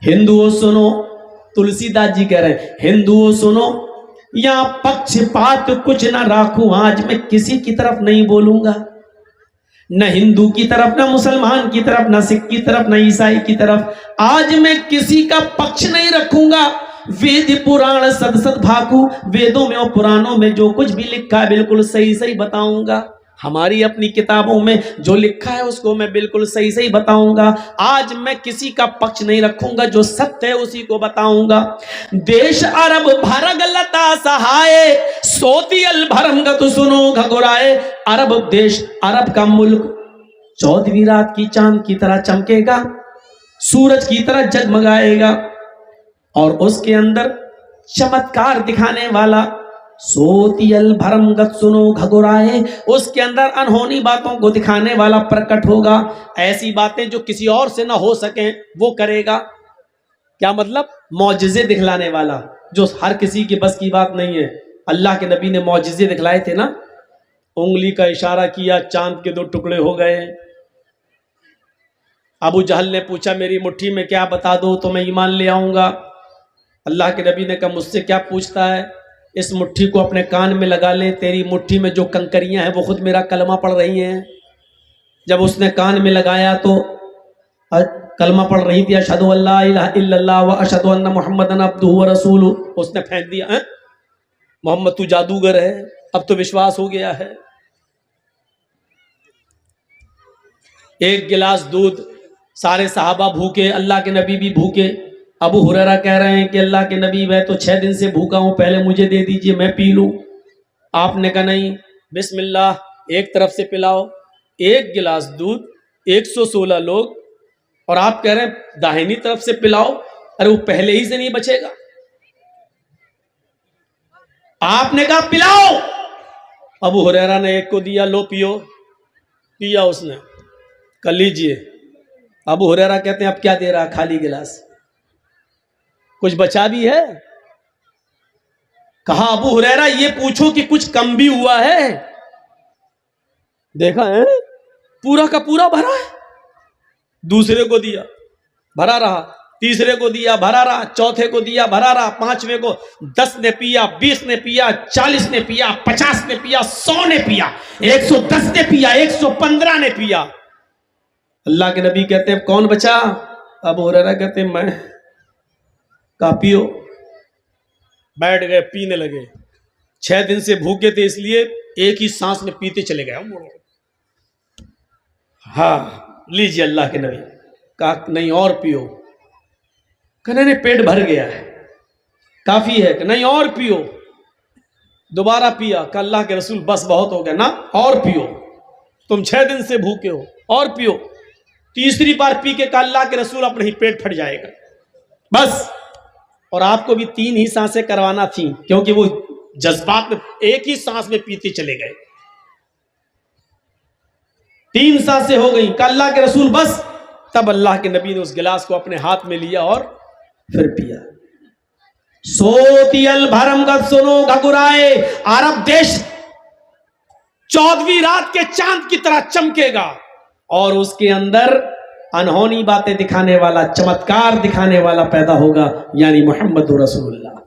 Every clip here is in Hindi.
हिंदुओं सुनो, तुलसीदास जी कह रहे हैं, हिंदुओं सुनो, यहां पक्षपात कुछ ना राखूं, आज मैं किसी की तरफ नहीं बोलूंगा, न हिंदू की तरफ, न मुसलमान की तरफ, न सिख की तरफ, न ईसाई की तरफ, आज मैं किसी का पक्ष नहीं रखूंगा। वेद पुराण सद सद भाकू, वेदों में और पुराणों में जो कुछ भी लिखा है बिल्कुल सही सही बताऊंगा। हमारी अपनी किताबों में जो लिखा है उसको मैं बिल्कुल सही सही बताऊंगा। आज मैं किसी का पक्ष नहीं रखूंगा, जो सत्य है उसी को बताऊंगा। देश अरब भरग लता सहाय, सोतियल भरमगत सुनो घगुराए। अरब देश, अरब का मुल्क 14वीं रात की चांद की तरह चमकेगा, सूरज की तरह जगमगाएगा, और उसके अंदर चमत्कार दिखाने वाला, सोतियल भरमगत सुनो घगुराए, उसके अंदर अनहोनी बातों को दिखाने वाला प्रकट होगा। ऐसी बातें जो किसी और से ना हो सके वो करेगा। क्या मतलब? मौजिजे दिखलाने वाला, जो हर किसी के बस की बात नहीं है। अल्लाह के नबी ने मौजिजे दिखलाए थे ना, उंगली का इशारा किया, चांद के 2 टुकड़े हो गए। अबू जहल ने पूछा मेरी मुट्ठी में क्या बता दो तो मैं ईमान ले आऊंगा। अल्लाह के नबी ने कहा मुझसे क्या पूछता है, इस मुट्ठी को अपने कान में लगा ले, तेरी मुट्ठी में जो कंकरियां हैं वो खुद मेरा कलमा पढ़ रही हैं। जब उसने कान में लगाया तो कलमा पढ़ रही थी, अशहदु अल्ला इलाहा इल्लल्लाह व अशहदु अन्ना मुहम्मदन अब्दुहु व रसूलुहु। उसने फेंक दिया, मोहम्मद तू जादूगर है, अब तो विश्वास हो गया है। एक गिलास दूध, सारे सहाबा भूखे, अल्लाह के नबी भी भूखे। अबू हुरैरा कह रहे हैं कि अल्लाह के नबी मैं तो 6 दिन से भूखा हूं, पहले मुझे दे दीजिए मैं पी लूं। आपने कहा नहीं, बिस्मिल्लाह, एक तरफ से पिलाओ। एक गिलास दूध, 116 लोग, और आप कह रहे हैं दाहिनी तरफ से पिलाओ। अरे वो पहले ही से नहीं बचेगा। आपने कहा पिलाओ, अबू हुरैरा ने एक को दिया, लो पियो। पिया उसने, कर लीजिए। अबू हुरैरा कहते हैं अब क्या दे रहा, खाली गिलास, कुछ बचा भी है? कहा अबू हुरैरा ये पूछो कि कुछ कम भी हुआ है? देखा है, पूरा का पूरा भरा है। दूसरे को दिया, भरा रहा, तीसरे को दिया, भरा रहा, चौथे को दिया, भरा रहा, 5वें को 10 ने पिया, 20 ने पिया, 40 ने पिया, 50 ने पिया, 100 ने पिया, 110 ने पिया, 115 ने पिया। अल्लाह के नबी कहते हैं कौन बचा? अबू हुरैरा कहते हैं मैं। कहा पियो। बैठ गए, पीने लगे। 6 दिन से भूखे थे इसलिए एक ही सांस में पीते चले गए। हाँ लीजिए अल्लाह के नबी। कहा नहीं और पियो। कहने नहीं पेट भर गया है, काफी है। कि नहीं और पियो। दोबारा पिया। कहा अल्लाह के रसूल बस बहुत हो गया ना, और पियो, तुम 6 दिन से भूखे हो, और पियो। तीसरी बार पी के कहा अल्लाह के रसूल अपने ही पेट फट जाएगा बस। और आपको भी 3 ही सांसें करवाना थी, क्योंकि वो जज्बात में एक ही सांस में पीते चले गए। 3 सांसें हो गई, कहा अल्लाह के रसूल बस। तब अल्लाह के नबी ने उस गिलास को अपने हाथ में लिया और फिर पिया। सोतियल भरमगत सुनो घगुराए, अरब देश 14वीं रात के चांद की तरह चमकेगा, और उसके अंदर अनहोनी बातें दिखाने वाला, चमत्कार दिखाने वाला पैदा होगा, यानी मोहम्मद रसूलुल्लाह।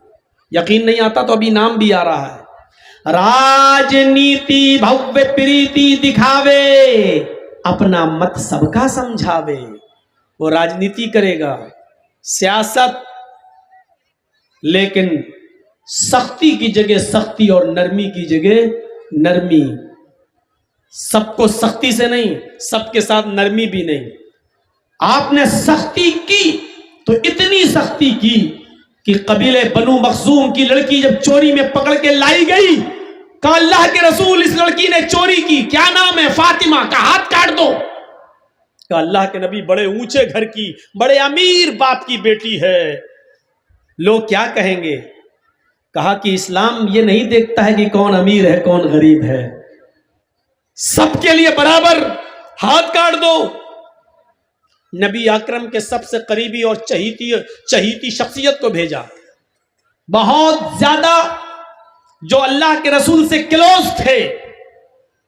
यकीन नहीं आता तो अभी नाम भी आ रहा है। राजनीति भव्य प्रीति दिखावे, अपना मत सबका समझावे। वो राजनीति करेगा, सियासत, लेकिन सख्ती की जगह सख्ती और नरमी की जगह नरमी। सबको सख्ती से नहीं, सबके साथ नरमी भी नहीं। आपने सख्ती की तो इतनी सख्ती की कि कबीले बनु मखजूम की लड़की जब चोरी में पकड़ के लाई गई, कहा अल्लाह के रसूल इस लड़की ने चोरी की, क्या नाम है? फातिमा। का हाथ काट दो। कहा अल्लाह के नबी बड़े ऊंचे घर की, बड़े अमीर बाप की बेटी है, लोग क्या कहेंगे? कहा कि इस्लाम ये नहीं देखता है कि कौन अमीर है कौन गरीब है, सबके लिए बराबर, हाथ काट दो। नबी अकरम के सबसे करीबी और चहीती शख्सियत को भेजा, बहुत ज्यादा जो अल्लाह के रसूल से क्लोज थे,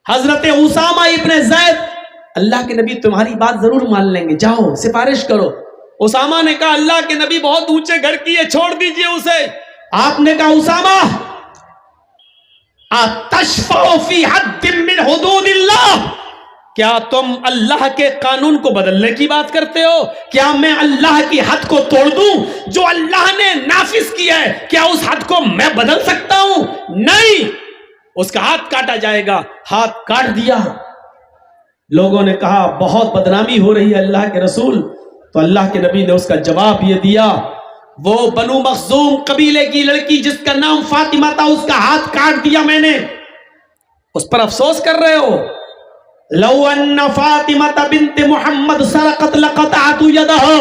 हजरत उसामा इब्ने ज़ैद। अल्लाह के नबी तुम्हारी बात जरूर मान लेंगे, जाओ सिफारिश करो। उसामा ने कहा अल्लाह के नबी बहुत ऊंचे घर की है, छोड़ दीजिए उसे। आपने कहा उसामा अतशफ़अ फी हद्दिन मिन हुदूदिल्लाह, क्या तुम अल्लाह के कानून को बदलने की बात करते हो? क्या मैं अल्लाह की हद को तोड़ दूं जो अल्लाह ने नाफिज किया है? क्या उस हद को मैं बदल सकता हूं? नहीं, उसका हाथ काटा जाएगा। हाथ काट दिया। लोगों ने कहा बहुत बदनामी हो रही है अल्लाह के रसूल। तो अल्लाह के नबी ने उसका जवाब यह दिया, वो बनु मखजूम कबीले की लड़की जिसका नाम फातिमा था, उसका हाथ काट दिया मैंने। उस पर अफसोस कर रहे हो? लौ अन्ना फातिमा बिन्त मुहम्मद सरकत लक़तअतु यदहा,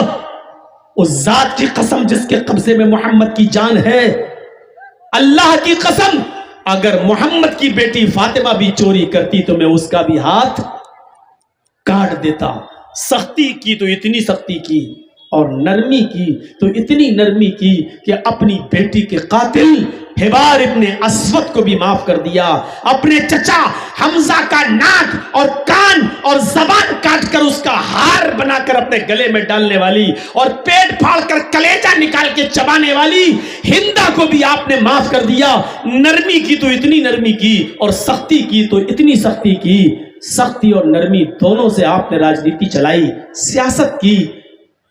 उस जात की कसम जिसके कब्जे में मोहम्मद की जान है, अल्लाह की कसम, अगर मोहम्मद की बेटी फातिमा भी चोरी करती तो मैं उसका भी हाथ काट देता। सख्ती की तो इतनी सख्ती की और नरमी की तो इतनी नरमी की कि अपनी बेटी के कातिल हिबार इब्ने अस्वद को भी माफ कर दिया। अपने चचा हमजा का नाक और कान और जबान काटकर उसका हार बनाकर अपने गले में डालने वाली और पेट फाड़कर कलेजा निकाल के चबाने वाली हिंदा को भी आपने माफ कर दिया। नरमी की तो इतनी नरमी की और सख्ती की तो इतनी सख्ती की। सख्ती और नरमी दोनों से आपने राजनीति चलाई, सियासत की,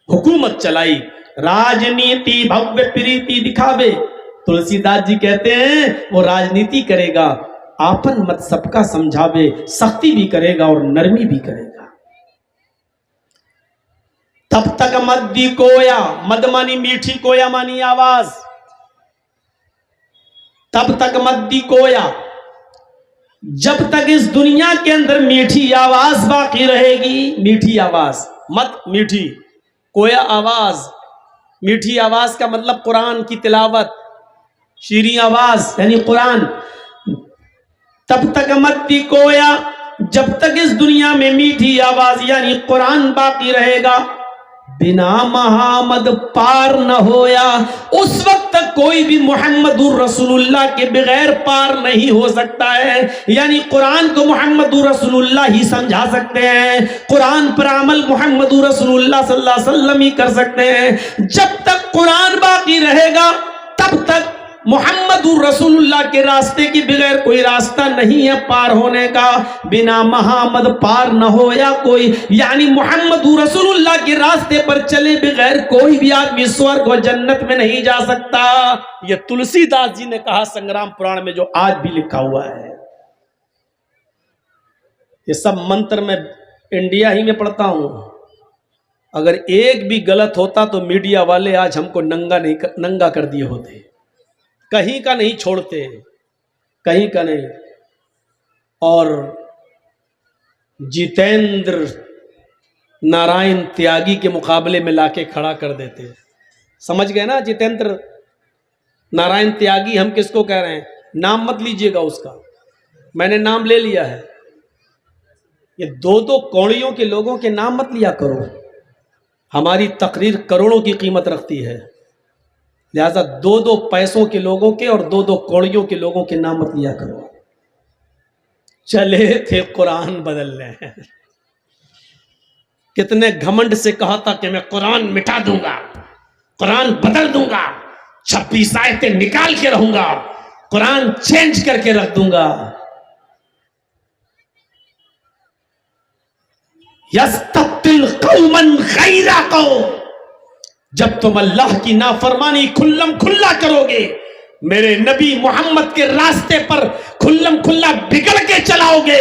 हुकूमत चलाई। राजनीति भव्य प्रीति दिखावे, तुलसीदास जी कहते हैं वो राजनीति करेगा, आपन मत सबका समझावे, सख्ती भी करेगा और नरमी भी करेगा। तब तक मद्दी कोया, मद मानी मीठी, कोया मानी आवाज। तब तक मद्दी कोया, जब तक इस दुनिया के अंदर मीठी आवाज बाकी रहेगी। मीठी आवाज, मत मीठी, कोया आवाज। मीठी आवाज का मतलब कुरान की तिलावत, शीरी आवाज यानी कुरान। तब तक मत्ती कोया, जब तक इस दुनिया में मीठी आवाज यानी कुरान बाकी रहेगा। बिना मोहम्मद पार न होया, उस वक्त तक कोई भी मोहम्मदुर रसूलुल्लाह के बगैर पार नहीं हो सकता है। यानी कुरान को मोहम्मदुर रसूलुल्लाह ही समझा सकते हैं, कुरान पर अमल मोहम्मदुर रसूलुल्लाह सल्लल्लाहु अलैहि वसल्लम ही कर सकते हैं। जब तक कुरान बाकी रहेगा तब तक मोहम्मदुर रसूलुल्लाह के रास्ते के बगैर कोई रास्ता नहीं है पार होने का। बिना मोहम्मद पार न हो या कोई, यानी मोहम्मदुर रसूलुल्लाह के रास्ते पर चले बगैर कोई भी आदमी स्वर्ग और जन्नत में नहीं जा सकता। ये तुलसीदास जी ने कहा संग्राम पुराण में, जो आज भी लिखा हुआ है। ये सब मंत्र मैं इंडिया ही में पढ़ता हूं। अगर एक भी गलत होता तो मीडिया वाले आज हमको नंगा कर दिए होते। कहीं का नहीं छोड़ते, कहीं का नहीं। और जितेंद्र नारायण त्यागी के मुकाबले में लाके खड़ा कर देते। समझ गए ना? जितेंद्र नारायण त्यागी हम किसको कह रहे हैं? नाम मत लीजिएगा उसका, मैंने नाम ले लिया है। ये दो दो कौड़ियों के लोगों के नाम मत लिया करो। हमारी तकरीर करोड़ों की कीमत रखती है, लिहाजा दो दो पैसों के लोगों के और दो दो कौड़ियों के लोगों के नाम मत लिया करो। चले थे कुरान बदलने, कितने घमंड से कहा था कि मैं कुरान मिटा दूंगा, कुरान बदल दूंगा, 26 आयतें निकाल के रहूंगा, कुरान चेंज करके रख दूंगा। यस्तब्दिल कौमन गैरकुम, जब तुम अल्लाह की नाफरमानी खुल्लम खुल्ला करोगे, मेरे नबी मोहम्मद के रास्ते पर खुल्लम खुल्ला बिगड़ के चलाओगे,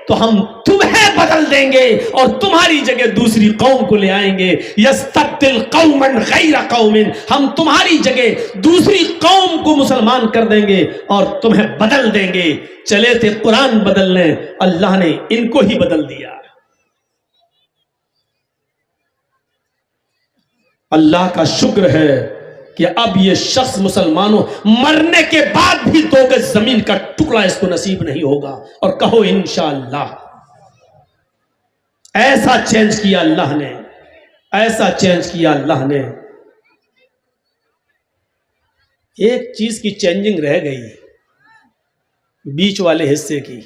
तो हम तुम्हें बदल देंगे और तुम्हारी जगह दूसरी कौम को ले आएंगे। यस्तब्दिल कौमन गैर कौमिन, हम तुम्हारी जगह दूसरी कौम को मुसलमान कर देंगे और तुम्हें बदल देंगे। चले थे कुरान बदलने, अल्लाह ने इनको ही बदल दिया। अल्लाह का शुक्र है कि अब ये शख्स मुसलमानों मरने के बाद भी 2 गज जमीन का टुकड़ा इसको नसीब नहीं होगा। और कहो इंशाअल्लाह। ऐसा चेंज किया अल्लाह ने, ऐसा चेंज किया अल्लाह ने। एक चीज की चेंजिंग रह गई, बीच वाले हिस्से की।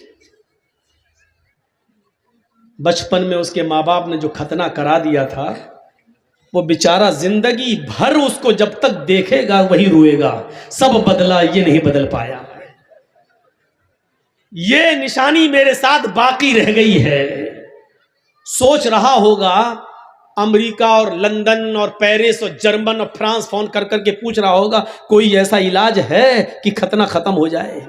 बचपन में उसके माँ बाप ने जो खतना करा दिया था, वो बेचारा जिंदगी भर उसको जब तक देखेगा वही रोएगा, सब बदला ये नहीं बदल पाया। ये निशानी मेरे साथ बाकी रह गई है। सोच रहा होगा, अमेरिका और लंदन और पेरिस और जर्मन और फ्रांस फोन कर करके पूछ रहा होगा कोई ऐसा इलाज है कि खतना खत्म हो जाए।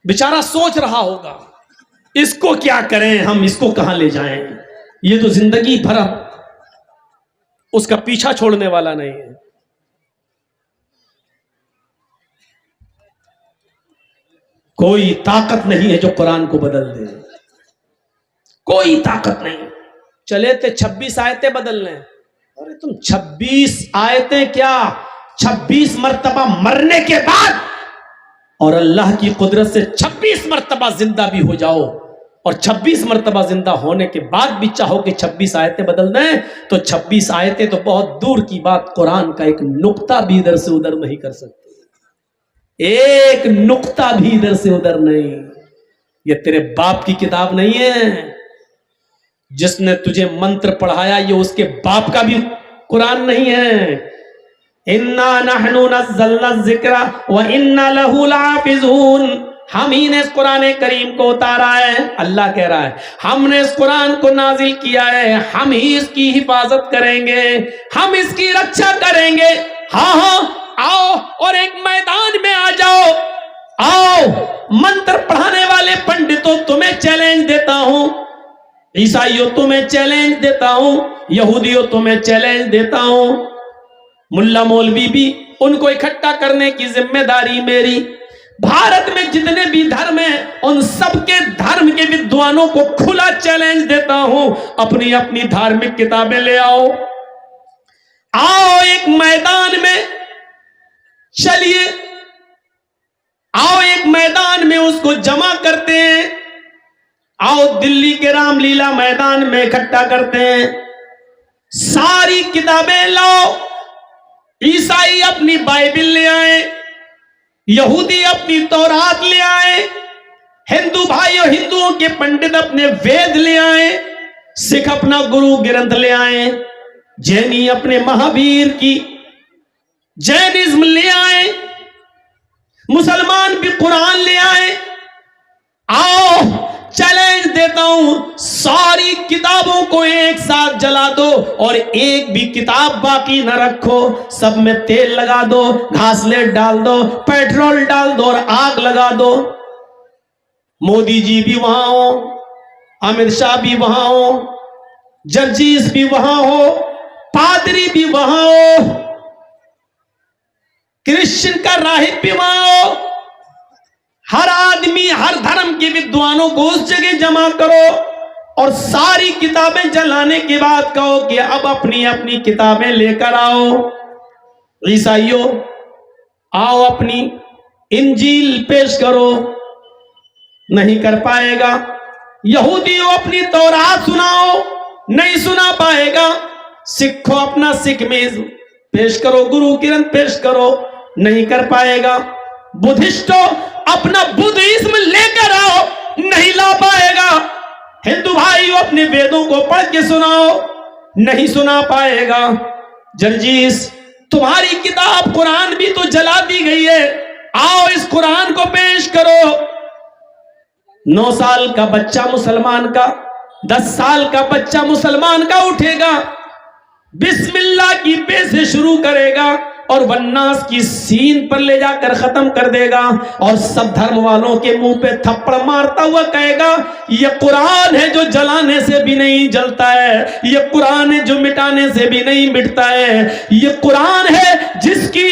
बेचारा सोच रहा होगा इसको क्या करें, हम इसको कहां ले जाएं, ये तो जिंदगी भर उसका पीछा छोड़ने वाला नहीं है। कोई ताकत नहीं है जो कुरान को बदल दे, कोई ताकत नहीं। चले थे 26 आयतें बदलने, अरे तुम 26 आयतें क्या, 26 मर्तबा मरने के बाद और अल्लाह की कुदरत से 26 मर्तबा जिंदा भी हो जाओ, और 26 मर्तबा जिंदा होने के बाद भी चाहो कि 26 आयतें बदल दें, तो 26 आयतें तो बहुत दूर की बात, कुरान का एक नुक्ता भी इधर से उधर नहीं कर सकते, एक नुक्ता भी इधर से उधर नहीं। ये तेरे बाप की किताब नहीं है, जिसने तुझे मंत्र पढ़ाया ये उसके बाप का भी कुरान नहीं है। इन्ना नहनु नज़्ज़लना ज़िक्रा व इन्ना लहु लाफ़िज़ून, हम ही ने इस कुरान करीम को उतारा है। अल्लाह कह रहा है हमने इस कुरान को नाजिल किया है, हम ही इसकी हिफाजत करेंगे, हम इसकी रक्षा करेंगे। हाँ हाँ आओ और एक मैदान में आ जाओ, आओ मंत्र पढ़ाने वाले पंडितों तुम्हें चैलेंज देता हूं, ईसाइयों तुम्हें चैलेंज देता हूं, यहूदियों तुम्हें चैलेंज देता हूं, मुल्ला मौलवी भी, उनको इकट्ठा करने की जिम्मेदारी मेरी। भारत में जितने भी धर्म हैं उन सबके धर्म के विद्वानों को खुला चैलेंज देता हूं, अपनी अपनी धार्मिक किताबें ले आओ, आओ एक मैदान में चलिए, आओ एक मैदान में उसको जमा करते हैं, आओ दिल्ली के रामलीला मैदान में इकट्ठा करते हैं, सारी किताबें लाओ, ईसाई अपनी बाइबिल ले आए, यहूदी अपनी तौरात ले आए, हिंदू भाई और हिंदुओं के पंडित अपने वेद ले आए, सिख अपना गुरु ग्रंथ ले आए, जैनी अपने महावीर की जैनिज्म ले आए, मुसलमान भी कुरान ले आए। आओ चैलेंज देता हूं, सारी किताबों को एक साथ जला दो और एक भी किताब बाकी न रखो, सब में तेल लगा दो, घासलेट डाल दो, पेट्रोल डाल दो और आग लगा दो। मोदी जी भी वहां हो, अमित शाह भी वहां हो, जर्जीस भी वहां हो, पादरी भी वहां हो, क्रिश्चियन का राहिब भी वहां हो, हर आदमी हर धर्म के विद्वानों को उस जगह जमा करो और सारी किताबें जलाने के बाद कहो कि अब अपनी अपनी किताबें लेकर आओ। ईसाइयों आओ अपनी इंजील पेश करो, नहीं कर पाएगा। यहूदियों अपनी तौरात सुनाओ, नहीं सुना पाएगा। सिखो अपना सिखमेज पेश करो, गुरु ग्रंथ पेश करो, नहीं कर पाएगा। बुद्धिस्टों अपना बुद्धिज्म लेकर आओ, नहीं ला पाएगा। हिंदू भाइयों अपने वेदों को पढ़ के सुनाओ, नहीं सुना पाएगा। जर्जीस तुम्हारी किताब कुरान भी तो जला दी गई है, आओ इस कुरान को पेश करो। 9 साल का बच्चा मुसलमान का, 10 साल का बच्चा मुसलमान का उठेगा, बिस्मिल्लाह की पे से शुरू करेगा और वन्नास की सीन पर ले जाकर खत्म कर देगा और सब धर्म वालों के मुंह पे थप्पड़ मारता हुआ कहेगा ये कुरान है जो जलाने से भी नहीं जलता है, ये कुरान है जो मिटाने से भी नहीं मिटता है, ये कुरान है जिसकी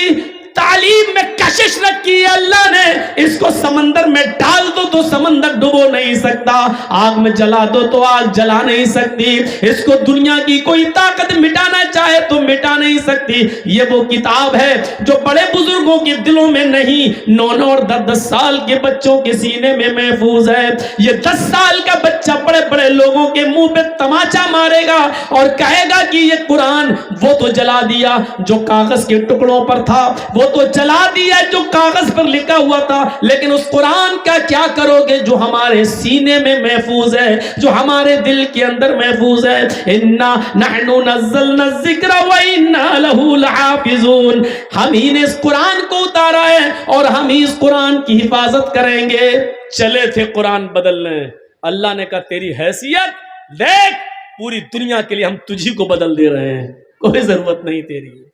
तालीम में कशिश रखी है अल्लाह ने। इसको समंदर में डाल दो तो समंदर डुबो नहीं सकता, आग में जला दो तो आग जला नहीं सकती। इसको दुनिया की कोई ताकत मिटाना चाहे तो मिटा नहीं सकती। ये वो किताब है जो बड़े बुजुर्गों के दिलों में नहीं, 9 और 10 साल के बच्चों के सीने में महफूज है। ये 10 साल का बच्चा बड़े बड़े लोगों के मुंह पे तमाचा मारेगा और कहेगा कि ये कुरान वो तो जला दिया जो कागज के टुकड़ों पर था, वो तो जला दिया जो कागज पर लिखा हुआ था, लेकिन उस कुरान का क्या करोगे जो हमारे सीने में महफूज है, जो हमारे दिल के अंदर महफूज है। इन्ना नहनु नज़्ज़लना ज़िक्र व इन्ना लहू लहाफ़िज़ून, हम ही ने इस कुरान को उतारा है और हम ही इस कुरान की हिफाजत करेंगे। चले थे कुरान बदलने, अल्लाह ने कहा तेरी हैसियत देख, पूरी दुनिया के लिए हम तुझी को बदल दे रहे हैं, कोई जरूरत नहीं तेरी।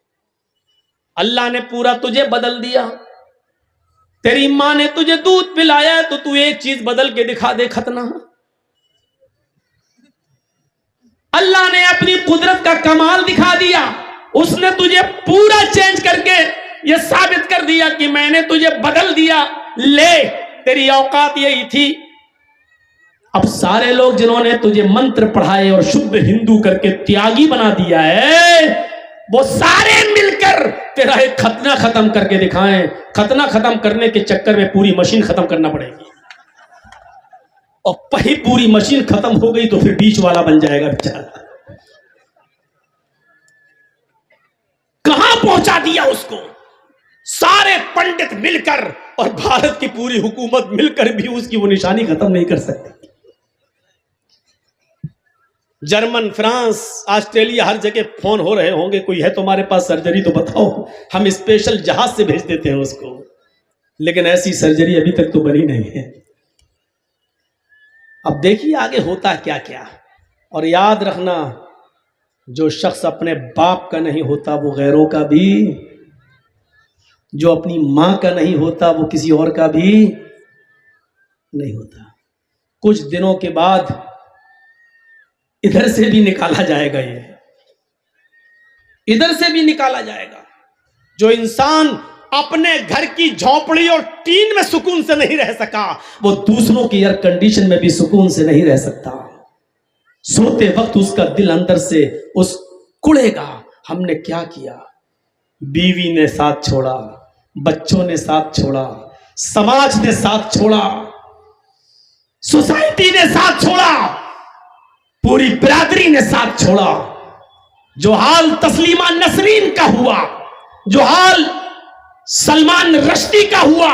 अल्लाह ने पूरा तुझे बदल दिया। तेरी मां ने तुझे दूध पिलाया तो तू एक चीज बदल के दिखा दे, खतना। अल्लाह ने अपनी कुदरत का कमाल दिखा दिया, उसने तुझे पूरा चेंज करके यह साबित कर दिया कि मैंने तुझे बदल दिया। ले, तेरी औकात यही थी। अब सारे लोग जिन्होंने तुझे मंत्र पढ़ाए और शुद्ध हिंदू करके त्यागी बना दिया है, वो सारे मिलकर तेरा एक खतना खत्म करके दिखाएं। खतना खत्म करने के चक्कर में पूरी मशीन खत्म करना पड़ेगी, और पही पूरी मशीन खत्म हो गई तो फिर बीच वाला बन जाएगा बेचारा। कहां पहुंचा दिया उसको, सारे पंडित मिलकर और भारत की पूरी हुकूमत मिलकर भी उसकी वो निशानी खत्म नहीं कर सकती। जर्मन, फ्रांस, ऑस्ट्रेलिया, हर जगह फोन हो रहे होंगे, कोई है तुम्हारे पास सर्जरी तो बताओ, हम स्पेशल जहाज से भेज देते हैं उसको। लेकिन ऐसी सर्जरी अभी तक तो बनी नहीं है। अब देखिए आगे होता क्या क्या। और याद रखना, जो शख्स अपने बाप का नहीं होता वो गैरों का भी, जो अपनी मां का नहीं होता वो किसी और का भी नहीं होता। कुछ दिनों के बाद इधर से भी निकाला जाएगा, ये इधर से भी निकाला जाएगा। जो इंसान अपने घर की झोपड़ी और टीन में सुकून से नहीं रह सका, वो दूसरों की एयर कंडीशन में भी सुकून से नहीं रह सकता। सोते वक्त उसका दिल अंदर से उस कुड़ेगा, हमने क्या किया। बीवी ने साथ छोड़ा, बच्चों ने साथ छोड़ा, समाज ने साथ छोड़ा, सोसाइटी ने साथ छोड़ा, पूरी बिरादरी ने साथ छोड़ा। जो हाल तस्लीमा नसरीन का हुआ, जो हाल सलमान रश्दी का हुआ,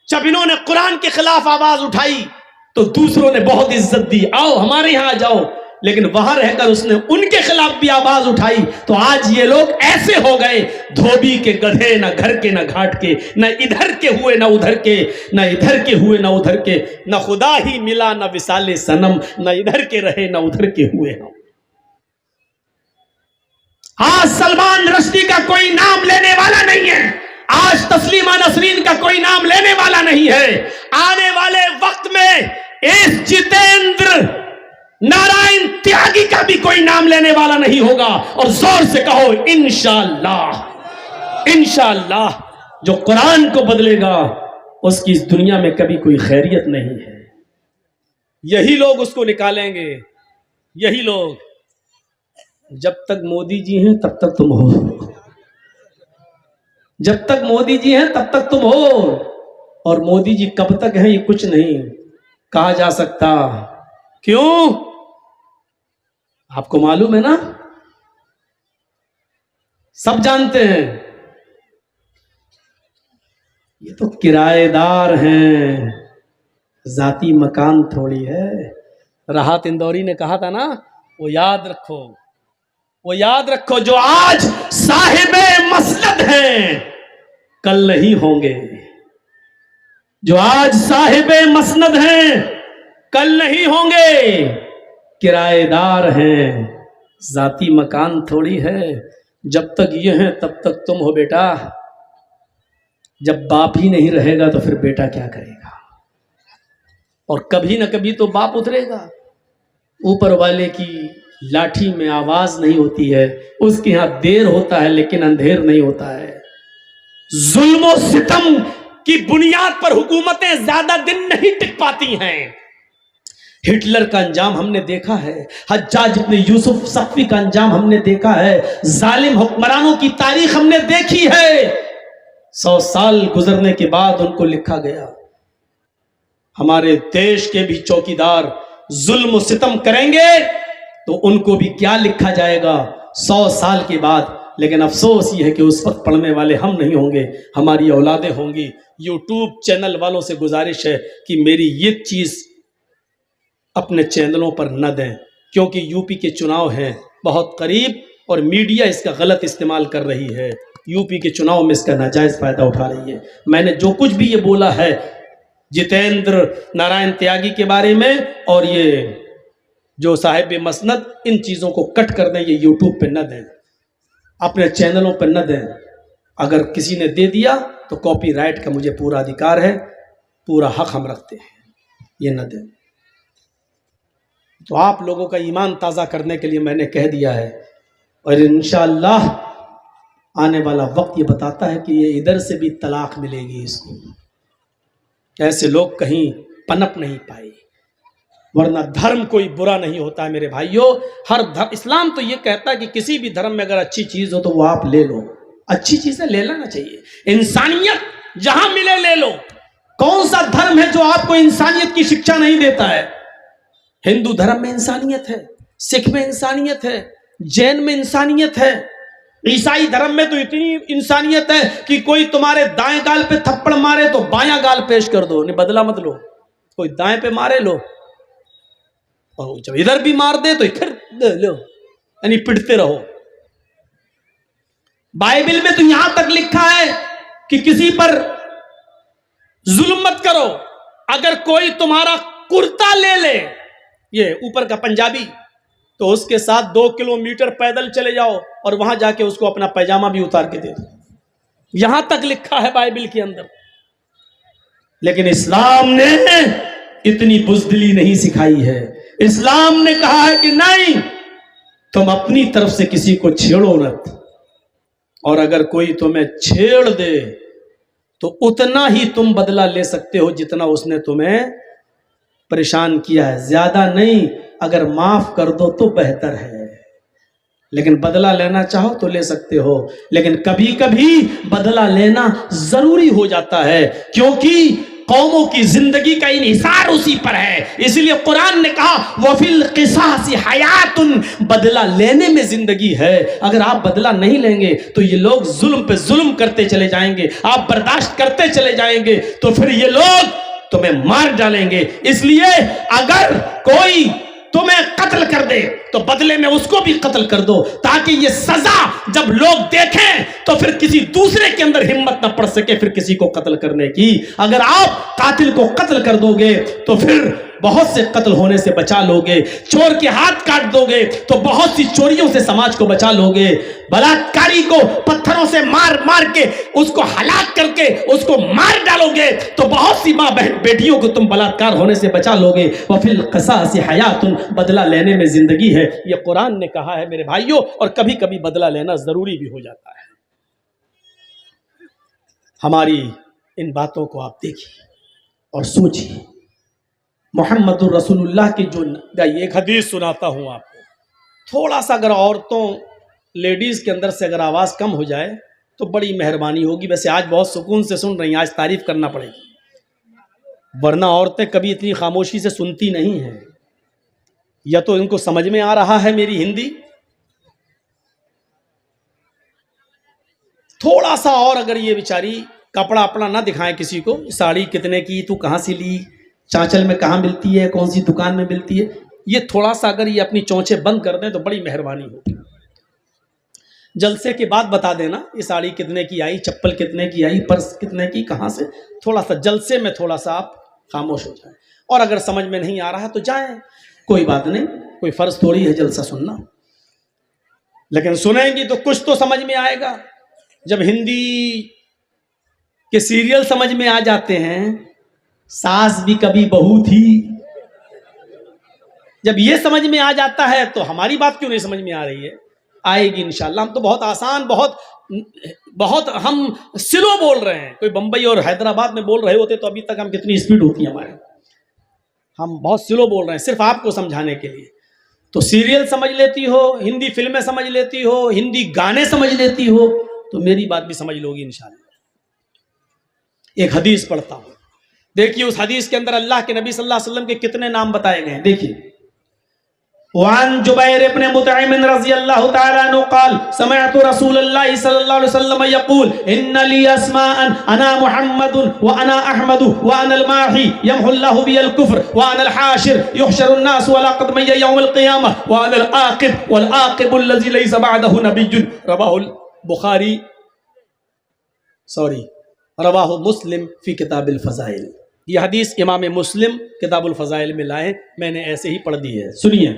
जब इन्होंने कुरान के खिलाफ आवाज उठाई तो दूसरों ने बहुत इज्जत दी, आओ हमारे यहां आ जाओ। लेकिन वहां रहकर उसने उनके खिलाफ भी आवाज उठाई, तो आज ये लोग ऐसे हो गए, धोबी के गधे, ना घर के ना घाट के, ना इधर के हुए ना उधर के, ना इधर के हुए ना उधर के, ना खुदा ही मिला ना विसाले सनम, ना इधर के रहे ना उधर के हुए हम। आज सलमान रश्दी का कोई नाम लेने वाला नहीं है, आज तस्लीमा नसरीन का कोई नाम लेने वाला नहीं है। आने वाले वक्त में इस जितेंद्र नारायण त्यागी का भी कोई नाम लेने वाला नहीं होगा। और जोर से कहो इंशाअल्लाह। इंशाअल्लाह जो कुरान को बदलेगा उसकी इस दुनिया में कभी कोई खैरियत नहीं है। यही लोग उसको निकालेंगे, यही लोग। जब तक मोदी जी हैं तब तक तुम हो, जब तक मोदी जी हैं तब तक तुम हो। और मोदी जी कब तक हैं ये कुछ नहीं कहा जा सकता। क्यों? आपको मालूम है ना, सब जानते हैं, ये तो किराएदार हैं, जाती मकान थोड़ी है। राहत इंदौरी ने कहा था ना, वो याद रखो, वो याद रखो, जो आज साहिबे मसनद हैं कल नहीं होंगे। जो आज साहिबे मसनद हैं कल नहीं होंगे। किराएदार हैं, जाती मकान थोड़ी है। जब तक ये हैं तब तक तुम हो बेटा। जब बाप ही नहीं रहेगा तो फिर बेटा क्या करेगा। और कभी ना कभी तो बाप उतरेगा। ऊपर वाले की लाठी में आवाज नहीं होती है, उसके यहां देर होता है लेकिन अंधेर नहीं होता है। जुल्म और सितम की बुनियाद पर हुकूमतें ज्यादा दिन नहीं टिक पाती हैं। हिटलर का अंजाम हमने देखा है, हज्जाज इब्न यूसुफ सक़फ़ी का अंजाम हमने देखा है, जालिम हुक्मरानों की तारीख हमने देखी है। 100 साल गुजरने के बाद उनको लिखा गया। हमारे देश के भी चौकीदार जुल्म सितम करेंगे तो उनको भी क्या लिखा जाएगा 100 साल के बाद। लेकिन अफसोस ये है कि उस वक्त पढ़ने वाले हम नहीं होंगे, हमारी औलादें होंगी। यूट्यूब चैनल वालों से गुजारिश है कि मेरी ये चीज़ अपने चैनलों पर न दें, क्योंकि यूपी के चुनाव हैं बहुत करीब और मीडिया इसका गलत इस्तेमाल कर रही है। यूपी के चुनाव में इसका नाजायज़ फ़ायदा उठा रही है। मैंने जो कुछ भी ये बोला है जितेंद्र नारायण त्यागी के बारे में और ये जो साहिब मसनद, इन चीज़ों को कट कर दें, ये यूट्यूब पे न दें, अपने चैनलों पर न दें। अगर किसी ने दे दिया तो कॉपीराइट का मुझे पूरा अधिकार है, पूरा हक हम रखते हैं, ये न दें। तो आप लोगों का ईमान ताज़ा करने के लिए मैंने कह दिया है और इंशाअल्लाह आने वाला वक्त ये बताता है कि ये इधर से भी तलाक मिलेगी इसको। ऐसे लोग कहीं पनप नहीं पाए, वरना धर्म कोई बुरा नहीं होता है मेरे भाइयों। हर धर्म, इस्लाम तो ये कहता है कि किसी भी धर्म में अगर अच्छी चीज़ हो तो वो आप ले लो, अच्छी चीज़ें ले लेना चाहिए। इंसानियत जहां मिले ले लो। कौन सा धर्म है जो आपको इंसानियत की शिक्षा नहीं देता है? हिंदू धर्म में इंसानियत है, सिख में इंसानियत है, जैन में इंसानियत है, ईसाई धर्म में तो इतनी इंसानियत है कि कोई तुम्हारे दाएं गाल पे थप्पड़ मारे तो बायां गाल पेश कर दो, नहीं बदला मत लो। कोई दाएं पे मारे लो और जब इधर भी मार दे तो फिर लो, यानी पिटते रहो। बाइबल में तो यहां तक लिखा है कि किसी पर जुल्म मत करो। अगर कोई तुम्हारा कुर्ता ले ले, ये ऊपर का पंजाबी, तो उसके साथ 2 किलोमीटर पैदल चले जाओ और वहां जाके उसको अपना पैजामा भी उतार के दे दो। यहां तक लिखा है बाइबल के अंदर। लेकिन इस्लाम ने इतनी बुज़दिली नहीं सिखाई है। इस्लाम ने कहा है कि नहीं, तुम अपनी तरफ से किसी को छेड़ो मत, और अगर कोई तुम्हें छेड़ दे तो उतना ही तुम बदला ले सकते हो जितना उसने तुम्हें परेशान किया है, ज्यादा नहीं। अगर माफ कर दो तो बेहतर है, लेकिन बदला लेना चाहो तो ले सकते हो। लेकिन कभी कभी बदला लेना जरूरी हो जाता है, क्योंकि कौमों की जिंदगी का इन्हिसार उसी पर है। इसलिए कुरान ने कहा वफिल क़िसासी हयातुन, बदला लेने में जिंदगी है। अगर आप बदला नहीं लेंगे तो ये लोग जुल्म पे जुल्म करते चले जाएंगे, आप बर्दाश्त करते चले जाएंगे तो फिर ये लोग तुम्हें मार डालेंगे। इसलिए अगर कोई तुम्हें कत्ल कर दे तो बदले में उसको भी कत्ल कर दो, ताकि ये सजा जब लोग देखें तो फिर किसी दूसरे के अंदर हिम्मत ना पड़ सके फिर किसी को कत्ल करने की। अगर आप कातिल को कत्ल कर दोगे तो फिर बहुत से कत्ल होने से बचा लोगे, चोर के हाथ काट दोगे तो बहुत सी चोरियों से समाज को बचा लोगे, बलात्कारी को पत्थरों से मार मार के उसको हलाक करके उसको मार डालोगे तो बहुत सी माँ बहन बेटियों को तुम बलात्कार होने से बचा लोगे। वफिल क़िसासी हयातुन, बदला लेने में जिंदगी है, ये कुरान ने कहा है मेरे भाइयों। और कभी कभी बदला लेना जरूरी भी हो जाता है। हमारी इन बातों को आप देखिए और सोचिए। मोहम्मदुर रसूलुल्लाह की जो एक हदीस सुनाता हूं आपको, थोड़ा सा अगर औरतों लेडीज के अंदर से अगर आवाज़ कम हो जाए तो बड़ी मेहरबानी होगी। वैसे आज बहुत सुकून से सुन रही हैं, आज तारीफ करना पड़ेगी, वरना औरतें कभी इतनी खामोशी से सुनती नहीं हैं। या तो इनको समझ में आ रहा है मेरी हिंदी, थोड़ा सा और अगर ये बेचारी कपड़ा अपना ना दिखाएं किसी को, साड़ी कितने की, तू कहाँ से ली, चांचल में कहाँ मिलती है, कौन सी दुकान में मिलती है, ये थोड़ा सा अगर ये अपनी चोंचे बंद कर दें तो बड़ी मेहरबानी होगी। जलसे के बाद बता देना ये साड़ी कितने की आई, चप्पल कितने की आई, पर्स कितने की, कहाँ से, थोड़ा सा जलसे में थोड़ा सा आप खामोश हो जाएं। और अगर समझ में नहीं आ रहा तो जाएं, कोई बात नहीं, कोई फर्ज थोड़ी है जलसा सुनना, लेकिन सुनेंगी तो कुछ तो समझ में आएगा। जब हिंदी के सीरियल समझ में आ जाते हैं, सास भी कभी बहू थी, जब ये समझ में आ जाता है तो हमारी बात क्यों नहीं समझ में आ रही है, आएगी इंशाल्लाह। हम तो बहुत आसान, बहुत हम स्लो बोल रहे हैं। कोई बंबई और हैदराबाद में बोल रहे होते तो अभी तक हम कितनी स्पीड होती है हमारे। हम बहुत स्लो बोल रहे हैं सिर्फ आपको समझाने के लिए। तो सीरियल समझ लेती हो, हिंदी फिल्में समझ लेती हो, हिंदी गाने समझ लेती हो, तो मेरी बात भी समझ लोगी इंशाअल्लाह। एक हदीस पढ़ता हूं, देखिए उस हदीस के अंदर अल्लाह के नबी सल्लल्लाहु अलैहि वसल्लम के कितने नाम बताए गए हैं। देखिए, वान जुबैर इब्न मुतइम रज़ियल्लाहु तआला अन्हु क़ाल समिअतु रसूलल्लाह सल्लल्लाहु अलैहि वसल्लम यक़ूल इन्ना ली अस्माअन अना मुहम्मदुन व अना अहमदु व अना अल-माही यमहुल्लाहु बिल कुफ्र व अना अल-हाशिर युहशरुन नास अला क़दमय यौम अल-क़ियामह व अना अल-आक़िब वल आक़िबु अल्लज़ी लैसा बअदहु नबिय्युन रवाहु मुस्लिम फी किताबिल फ़ज़ाइल। ये हदीस इमाम मुस्लिम किताबुल फ़ज़ाइल में लाए, मैंने ऐसे ही पढ़ दी है। सुनिए,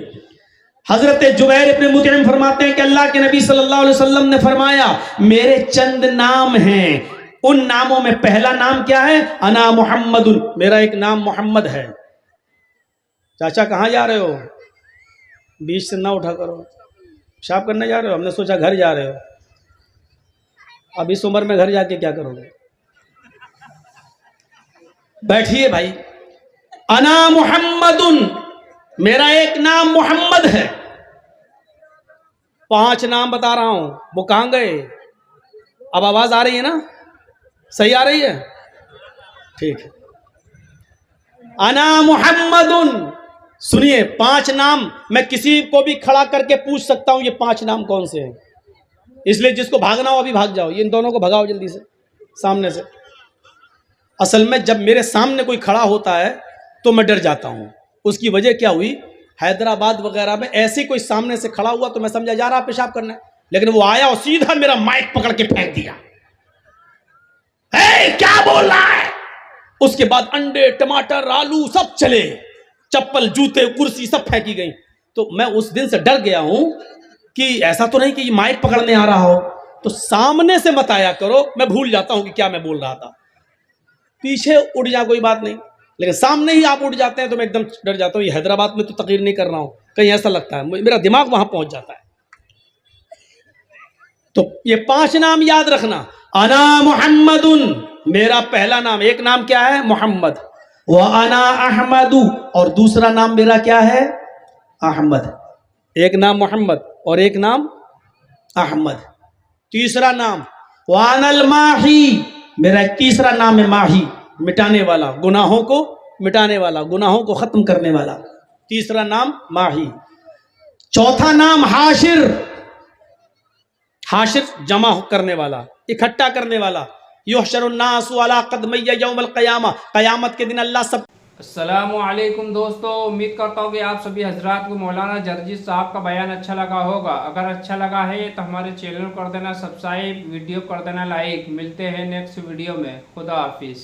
हजरत जुबैर इब्न मुतइम फरमाते हैं कि अल्लाह के नबी सल्लल्लाहु अलैहि वसल्लम ने फरमाया मेरे चंद नाम हैं, उन नामों में पहला नाम क्या है? अना मुहम्मदुन, मेरा एक नाम मोहम्मद है। चाचा कहाँ जा रहे हो? बीच से ना उठा करो, पेशाब करने जा रहे हो? हमने सोचा घर जा रहे हो। अब इस उम्र में घर जाके क्या करोगे? बैठिए भाई। अना मुहम्मदुन, मेरा एक नाम मोहम्मद है। 5 नाम बता रहा हूं, वो कहां गए? अब आवाज आ रही है ना? सही आ रही है? ठीक है। अना मुहम्मदुन, सुनिए 5 नाम मैं किसी को भी खड़ा करके पूछ सकता हूं, ये 5 नाम कौन से हैं। इसलिए जिसको भागना हो अभी भाग जाओ, इन दोनों को भगाओ जल्दी से सामने से। असल में जब मेरे सामने कोई खड़ा होता है तो मैं डर जाता हूं। उसकी वजह क्या हुई, हैदराबाद वगैरह में ऐसे कोई सामने से खड़ा हुआ तो मैं समझा जा रहा पेशाब करना है, लेकिन वो आया और सीधा मेरा माइक पकड़ के फेंक दिया। क्या बोल रहा है? उसके बाद अंडे टमाटर आलू सब चले, चप्पल जूते कुर्सी सब फेंकी गई। तो मैं उस दिन से डर गया हूं कि ऐसा तो नहीं कि माइक पकड़ने आ रहा हो। तो सामने से मत आया करो, मैं भूल जाता हूं कि क्या मैं बोल रहा था। पीछे उड़ जा कोई बात नहीं, लेकिन सामने ही आप उड़ जाते हैं तो मैं एकदम डर जाता हूँ। ये हैदराबाद में तो तकरीर नहीं कर रहा हूँ, कहीं ऐसा लगता है, मेरा दिमाग वहां पहुंच जाता है। तो ये 5 नाम याद रखना। अना मुहम्मदुन, मेरा पहला नाम, एक नाम क्या है? मोहम्मद। व अना अहमदु, और दूसरा नाम मेरा क्या है? अहमद। एक नाम मोहम्मद और एक नाम अहमद। तीसरा नाम व अनल माही, मेरा तीसरा नाम है माही, मिटाने वाला, गुनाहों को मिटाने वाला, गुनाहों को खत्म करने वाला। तीसरा नाम माही। चौथा नाम हाशिर, हाशिर जमा करने वाला, इकट्ठा करने वाला। युहशरुन नासु अला क़दमय यौमल क़यामा, क़यामत के दिन अल्लाह सब। अस्सलामु अलैकुम दोस्तों, उम्मीद करता हूँ कि आप सभी हजरात को मौलाना जर्जी साहब का बयान अच्छा लगा होगा। अगर अच्छा लगा है तो हमारे चैनल को कर देना सब्सक्राइब, वीडियो कर देना लाइक। मिलते हैं नेक्स्ट वीडियो में। खुदा हाफिज़।